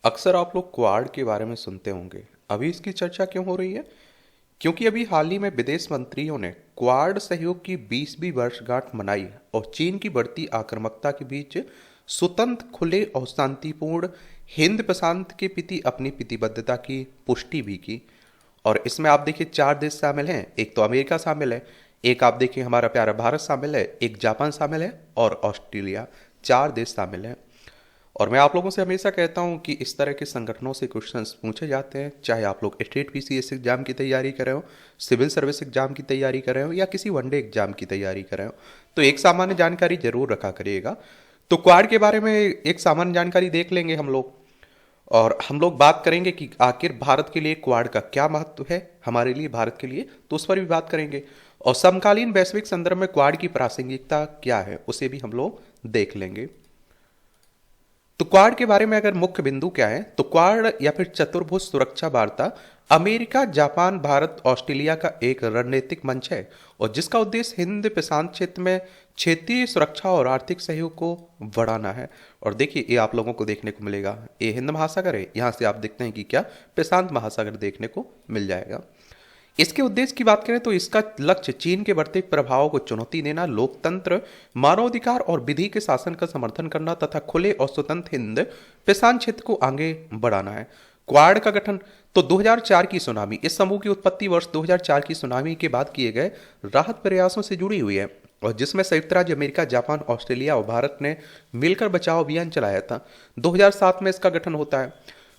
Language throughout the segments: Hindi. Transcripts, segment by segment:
अक्सर आप लोग क्वाड के बारे में सुनते होंगे। अभी इसकी चर्चा क्यों हो रही है? क्योंकि अभी हाल ही में विदेश मंत्रियों ने क्वाड सहयोग की 20वीं वर्षगांठ मनाई और चीन की बढ़ती आक्रामकता के बीच स्वतंत्र, खुले और शांतिपूर्ण हिंद प्रशांत के प्रति अपनी प्रतिबद्धता की पुष्टि भी की। और इसमें आप देखिए 4 देश शामिल हैं। एक तो अमेरिका शामिल है, एक आप देखिए हमारा प्यारा भारत शामिल है, एक जापान शामिल है और ऑस्ट्रेलिया। 4 देश शामिल हैं। और मैं आप लोगों से हमेशा कहता हूं कि इस तरह के संगठनों से क्वेश्चंस पूछे जाते हैं, चाहे आप लोग स्टेट पीसीएस एग्जाम की तैयारी कर रहे हो, सिविल सर्विस एग्जाम की तैयारी कर रहे हो या किसी वनडे एग्जाम की तैयारी कर रहे हो, तो एक सामान्य जानकारी जरूर रखा करिएगा। तो क्वाड के बारे में एक सामान्य जानकारी देख लेंगे हम लोग। और हम लोग बात करेंगे कि आखिर भारत के लिए क्वाड का क्या महत्व है, हमारे लिए भारत के लिए, तो उस पर भी बात करेंगे। और समकालीन वैश्विक संदर्भ में क्वाड की प्रासंगिकता क्या है उसे भी हम लोग देख लेंगे। तो क्वाड के बारे में अगर मुख्य बिंदु क्या है, तो क्वाड या फिर चतुर्भुज सुरक्षा वार्ता अमेरिका, जापान, भारत, ऑस्ट्रेलिया का एक रणनीतिक मंच है और जिसका उद्देश्य हिंद प्रशांत क्षेत्र में क्षेत्रीय सुरक्षा और आर्थिक सहयोग को बढ़ाना है। और देखिए ये आप लोगों को देखने को मिलेगा, ये हिंद महासागर है, यहाँ से आप देखते हैं कि क्या प्रशांत महासागर देखने को मिल जाएगा। इसके उद्देश्य की बात करें तो इसका लक्ष्य चीन के बढ़ते प्रभाव को चुनौती देना, लोकतंत्र, मानवाधिकार और विधि के शासन का समर्थन करना तथा खुले और स्वतंत्र हिंद प्रशांत क्षेत्र को आगे बढ़ाना है। क्वाड का गठन तो 2004 की सुनामी, इस समूह की उत्पत्ति वर्ष 2004 की सुनामी के बाद किए गए राहत प्रयासों से जुड़ी हुई है और जिसमें संयुक्त राज्य अमेरिका, जापान, ऑस्ट्रेलिया और भारत ने मिलकर बचाव अभियान चलाया था। 2007 में इसका गठन होता है।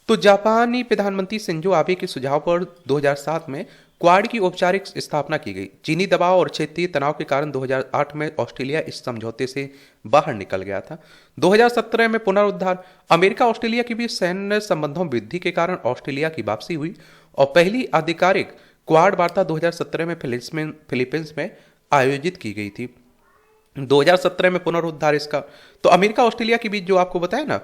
तो जापानी प्रधानमंत्री शिंजो आबे के सुझाव पर 2007 में क्वाड की औपचारिक स्थापना की गई। चीनी दबाव और क्षेत्रीय तनाव के कारण 2008 में ऑस्ट्रेलिया इस समझौते से बाहर निकल गया था। 2017 में पुनरुद्धार, अमेरिका ऑस्ट्रेलिया के बीच सैन्य संबंधों में वृद्धि के कारण ऑस्ट्रेलिया की वापसी हुई और पहली आधिकारिक क्वाड वार्ता 2017 में फिलीपींस में आयोजित की गई थी। 2017 में पुनरुद्धार इसका। तो अमेरिका ऑस्ट्रेलिया के बीच जो आपको बताया ना,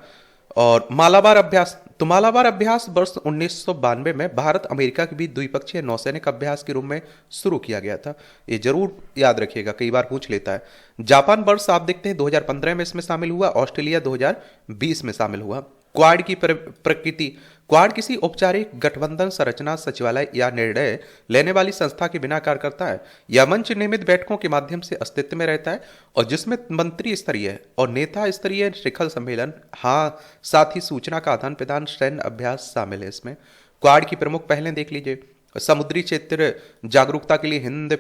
और मालाबार अभ्यास, तो मालाबार अभ्यास वर्ष 1992 में भारत अमेरिका के बीच द्विपक्षीय नौसैनिक अभ्यास के रूप में शुरू किया गया था। ये जरूर याद रखिएगा, कई बार पूछ लेता है। जापान वर्ष आप देखते हैं 2015 में इसमें शामिल हुआ, ऑस्ट्रेलिया 2020 में शामिल हुआ। क्वाड की प्रकृति, क्वाड किसी औपचारिक गठबंधन, संरचना, सचिवालय या निर्णय लेने वाली संस्था के बिना कार्य करता है। यह मंच नियमित बैठकों के माध्यम से अस्तित्व में रहता है और जिसमें मंत्री स्तरीय और नेता स्तरीय शिखर सम्मेलन, हाँ, साथ ही सूचना का आदान प्रदान, सैन्य अभ्यास शामिल है इसमें। क्वाड की प्रमुख पहलें देख लीजिए। समुद्री क्षेत्र जागरूकता के लिए हिंद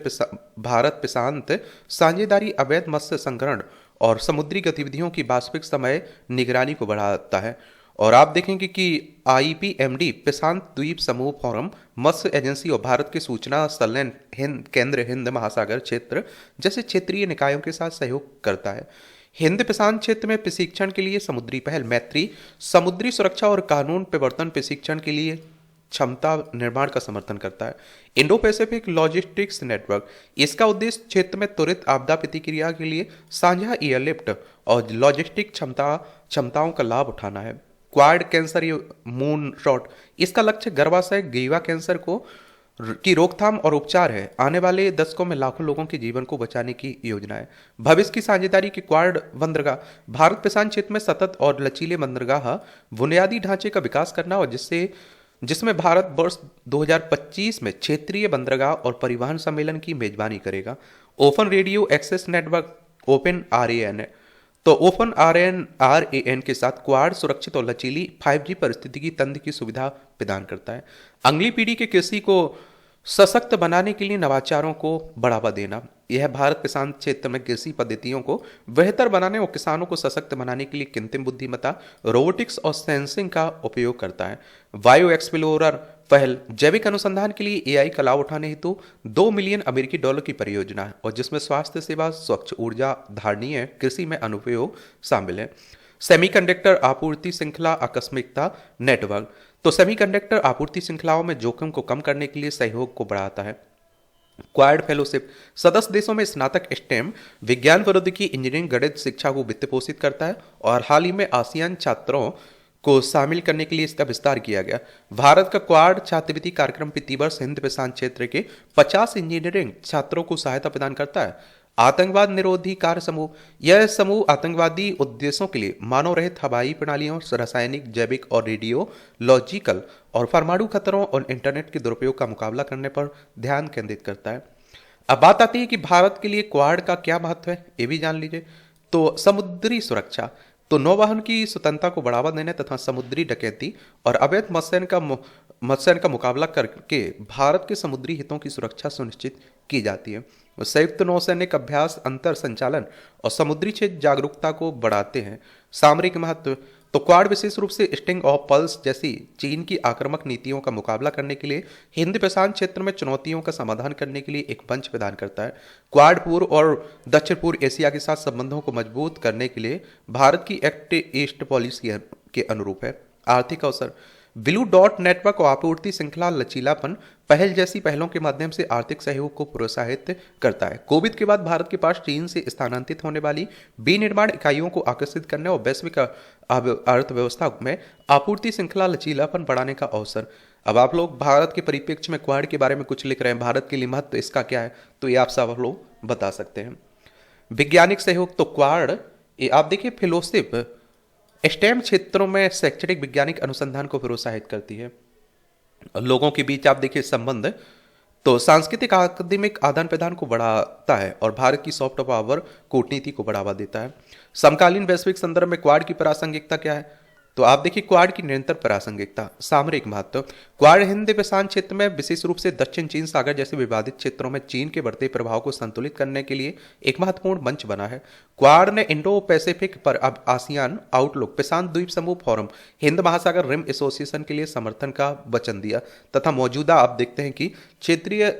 भारत प्रशांत साझेदारी, अवैध मत्स्य संग्रहण और समुद्री गतिविधियों की वास्तविक समय निगरानी को बढ़ाता है। और आप देखेंगे कि आईपीएमडी प्रशांत द्वीप समूह फोरम, मत्स्य एजेंसी और भारत के सूचना संलयन केंद्र हिंद महासागर क्षेत्र जैसे क्षेत्रीय निकायों के साथ सहयोग करता है। हिंद प्रशांत क्षेत्र में प्रशिक्षण के लिए समुद्री पहल, मैत्री, समुद्री सुरक्षा और कानून प्रवर्तन प्रशिक्षण के लिए क्षमता निर्माण का समर्थन करता है। इंडो पैसिफिक लॉजिस्टिक्स नेटवर्क, इसका उद्देश्य क्षेत्र में त्वरित आपदा प्रतिक्रिया के लिए साझा एयरलिफ्ट और लॉजिस्टिक क्षमताओं का लाभ उठाना है। क्वाड कैंसर मून शॉट, इसका लक्ष्य गर्भाशय ग्रीवा कैंसर की रोकथाम और उपचार है। आने वाले दशकों में लाखों लोगों के जीवन को बचाने की योजना है। भविष्य की साझेदारी की क्वाड बंदरगाह, भारत प्रशांत क्षेत्र में सतत और लचीले बंदरगाह बुनियादी ढांचे का विकास करना और जिसमें भारत वर्ष 2025 में क्षेत्रीय बंदरगाह और परिवहन सम्मेलन की मेजबानी करेगा। Open radio access network, open RAN, तो ओपन आरएएन के साथ क्वाड सुरक्षित और लचीली 5G परिस्थितिकी तंत्र की सुविधा प्रदान करता है। अगली पीढ़ी के कृषि को सशक्त बनाने के लिए नवाचारों को बढ़ावा देना, यह भारत प्रशांत क्षेत्र में कृषि पद्धतियों को बेहतर बनाने और किसानों को सशक्त बनाने के लिए कृत्रिम बुद्धिमत्ता, रोबोटिक्स और सेंसिंग का उपयोग करता है। बायो एक्सप्लोरर पहल, जैविक अनुसंधान के लिए एआई का लाभ उठाने हेतु $2 मिलियन की परियोजना है और जिसमें स्वास्थ्य सेवा, स्वच्छ ऊर्जा, धारणीय कृषि में अनुप्रयोग शामिल है। सेमीकंडक्टर आपूर्ति श्रृंखला आकस्मिकता नेटवर्क, तो सेमीकंडक्टर आपूर्ति श्रृंखलाओं में जोखिम को कम करने के लिए सहयोग को बढ़ाता है। क्वाड फेलोशिप, सदस्य देशों में स्नातक स्टेम, विज्ञान, प्रौद्योगिकी, इंजीनियरिंग, गणित शिक्षा को वित्त पोषित करता है और हाल ही में आसियान छात्रों को शामिल करने के लिए इसका विस्तार किया गया। भारत का क्वाड छात्रवृत्ति कार्यक्रम प्रतिवर्ष हिंद प्रशांत क्षेत्र के 50 इंजीनियरिंग छात्रों को सहायता प्रदान करता है। आतंकवाद निरोधी कार्य समूह, यह समूह आतंकवादी उद्देश्यों के लिए मानव रहित हवाई प्रणालियों, रासायनिक, जैविक और रेडियोलॉजिकल और परमाणु खतरों और इंटरनेट के दुरुपयोग का मुकाबला करने पर ध्यान केंद्रित करता है। अब बात आती है कि भारत के लिए क्वाड का क्या महत्व है, ये भी जान लीजिए। तो समुद्री सुरक्षा, तो नौवहन की स्वतंत्रता को बढ़ावा देने तथा समुद्री डकैती और अवैध मत्स्यन का मुकाबला करके भारत के समुद्री हितों की सुरक्षा सुनिश्चित की जाती है। संयुक्त नौसैनिक अभ्यास, अंतर संचालन और समुद्री क्षेत्र जागरूकता को बढ़ाते हैं। सामरिक महत्व, तो क्वाड विशेष रूप से स्टिंग ऑफ पल्स जैसी चीन की आक्रामक नीतियों का मुकाबला करने के लिए, हिंद प्रशांत क्षेत्र में चुनौतियों का समाधान करने के लिए एक मंच प्रदान करता है। क्वाड पूर्व और दक्षिण पूर्व एशिया के साथ संबंधों को मजबूत करने के लिए भारत की एक्ट ईस्ट पॉलिसी के अनुरूप है। आर्थिक अवसर, ब्लू डॉट नेटवर्क और आपूर्ति श्रृंखला लचीलापन पहल जैसी पहलों के माध्यम से आर्थिक सहयोग को प्रोत्साहित करता है। कोविड के बाद भारत के पास चीन से स्थानांतरित होने वाली विनिर्माण इकाइयों को आकर्षित करने और वैश्विक अर्थव्यवस्था में आपूर्ति श्रृंखला लचीलापन बढ़ाने का अवसर। अब आप लोग भारत के परिप्रेक्ष्य में क्वाड के बारे में कुछ लिख रहे हैं, भारत के लिए महत्व इसका क्या है, तो ये आप सब लोग बता सकते हैं। वैज्ञानिक सहयोग, तो क्वाड ये आप देखिए फेलोशिप स्टेम क्षेत्रों में शैक्षणिक वैज्ञानिक अनुसंधान को प्रोत्साहित करती है। लोगों के बीच आप देखिए संबंध, तो सांस्कृतिक अकादमिक आदान प्रदान को बढ़ाता है और भारत की सॉफ्ट पावर कूटनीति को बढ़ावा देता है। समकालीन वैश्विक संदर्भ में क्वाड की प्रासंगिकता क्या है, तो आप देखिए क्वाड की निरंतर प्रासंगिकता। सामरिक महत्व, क्वाड हिंद प्रशांत क्षेत्र में विशेष रूप से दक्षिण चीन सागर जैसे विवादित क्षेत्रों में चीन के बढ़ते प्रभाव को संतुलित करने के लिए एक महत्वपूर्ण मंच बना है। क्वाड ने इंडो पैसिफिक पर अब आसियान आउटलुक, प्रशांत द्वीप समूह फोरम, हिंद महासागर रिम एसोसिएशन के लिए समर्थन का वचन दिया तथा मौजूदा आप देखते हैं कि क्षेत्रीय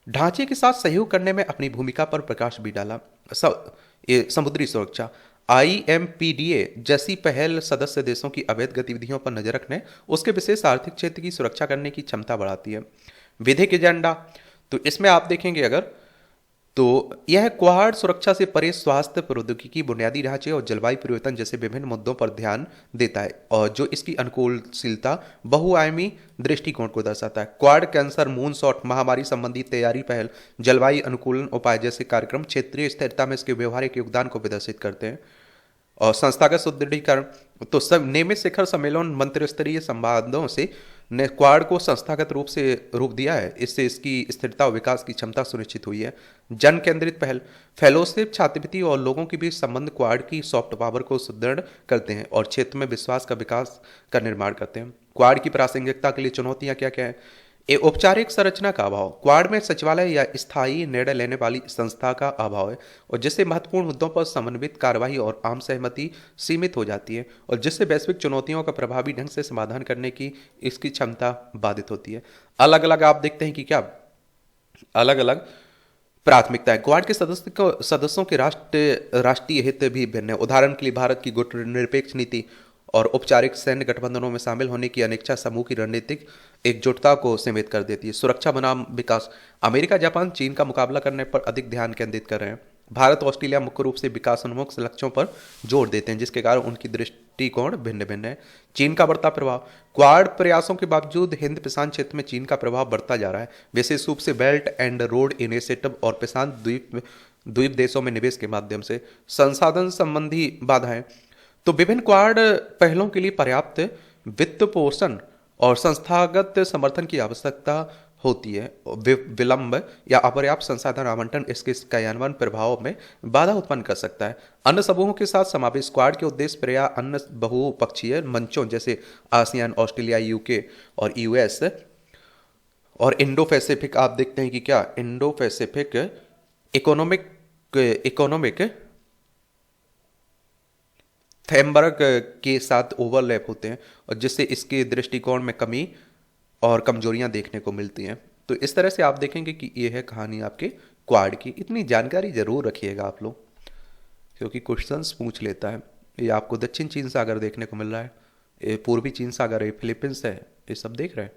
ढांचे के साथ सहयोग करने में अपनी भूमिका पर प्रकाश भी डाला। समुद्री सुरक्षा, IMPDA जैसी पहल सदस्य देशों की अवैध गतिविधियों पर नजर रखने, उसके विशेष आर्थिक क्षेत्र की सुरक्षा करने की क्षमता बढ़ाती है। विधिक एजेंडा, तो इसमें आप देखेंगे अगर तो यह क्वाड सुरक्षा से परे स्वास्थ्य, प्रौद्योगिकी, बुनियादी ढांचे और जलवायु परिवर्तन जैसे विभिन्न मुद्दों पर ध्यान देता है और जो इसकी अनुकूलशीलता बहुआयामी दृष्टिकोण को दर्शाता है। क्वाड कैंसर, मून शॉट, महामारी संबंधी तैयारी पहल, जलवायु अनुकूलन उपाय जैसे कार्यक्रम क्षेत्रीय स्थिरता में इसके व्यवहारिक योगदान को प्रदर्शित करते हैं। और संस्थागत सुदृढ़ीकरण, तो सब नियमित शिखर सम्मेलन, मंत्रिस्तरीय संवादों से ने क्वाड को संस्थागत रूप से रूप दिया है। इससे इसकी स्थिरता और विकास की क्षमता सुनिश्चित हुई है। जन केंद्रित पहल, फेलोशिप, छात्रवृत्ति और लोगों के बीच संबंध क्वाड की सॉफ्ट पावर को सुदृढ़ करते हैं और क्षेत्र में विश्वास का विकास का निर्माण करते हैं। क्वाड की प्रासंगिकता के लिए चुनौतियां क्या क्या है, औपचारिक संरचना का अभाव, क्वाड में सचिवालय या स्थायी निर्णय लेने वाली संस्था का अभाव है और जिससे महत्वपूर्ण मुद्दों पर समन्वित कार्रवाई और आम सहमति सीमित हो जाती है और जिससे वैश्विक चुनौतियों का प्रभावी ढंग से समाधान करने की इसकी क्षमता बाधित होती है। अलग अलग आप देखते हैं कि क्या अलग अलग प्राथमिकता है। क्वाड के सदस्यों के राष्ट्रीय हित भी भिन्न है। उदाहरण के लिए भारत की गुटनिरपेक्ष नीति और औपचारिक सैन्य गठबंधनों में शामिल होने की अनिच्छा समूह की रणनीतिक एकजुटता को सीमित कर देती है। सुरक्षा बनाम विकास, अमेरिका, जापान चीन का मुकाबला करने पर अधिक ध्यान केंद्रित कर रहे हैं। भारत और ऑस्ट्रेलिया मुख्य रूप से विकासोन्मुख लक्ष्यों पर जोर देते हैं जिसके कारण उनकी दृष्टिकोण भिन्न भिन्न है। चीन का बढ़ता प्रभाव, क्वाड प्रयासों के बावजूद हिंद प्रशांत क्षेत्र में चीन का प्रभाव बढ़ता जा रहा है, विशेष रूप से बेल्ट एंड रोड इनिशिएटिव और प्रशांत द्वीप देशों में निवेश के माध्यम से। संसाधन संबंधी बाधाएं, तो विभिन्न क्वाड पहलों के लिए पर्याप्त वित्त पोषण और संस्थागत समर्थन की आवश्यकता होती है। विलंब या अपर्याप्त संसाधन आवंटन इसके क्रियान्वयन प्रभाव में बाधा उत्पन्न कर सकता है। अन्य समूहों के साथ समावेश, क्वाड के उद्देश्य पर्याय अन्य बहुपक्षीय मंचों जैसे आसियान, ऑस्ट्रेलिया, UK और US और इंडो पैसिफिक, आप देखते हैं कि क्या इंडो पैसिफिक इकोनॉमिक फ्रेमवर्क के साथ ओवरलैप होते हैं और जिससे इसके दृष्टिकोण में कमी और कमजोरियां देखने को मिलती हैं। तो इस तरह से आप देखेंगे कि ये है कहानी आपके क्वाड की। इतनी जानकारी जरूर रखिएगा आप लोग क्योंकि क्वेश्चंस पूछ लेता है। ये आपको दक्षिण चीन सागर देखने को मिल रहा है, ये पूर्वी चीन सागर है, फिलीपींस है, ये सब देख रहे हैं।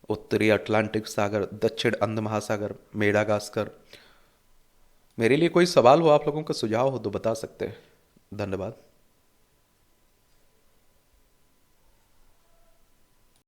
उत्तरी अटलांटिक सागर, दक्षिण अंध महासागर, मेडागास्कर। मेरे लिए कोई सवाल हो, आप लोगों का सुझाव हो तो बता सकते हैं। धन्यवाद।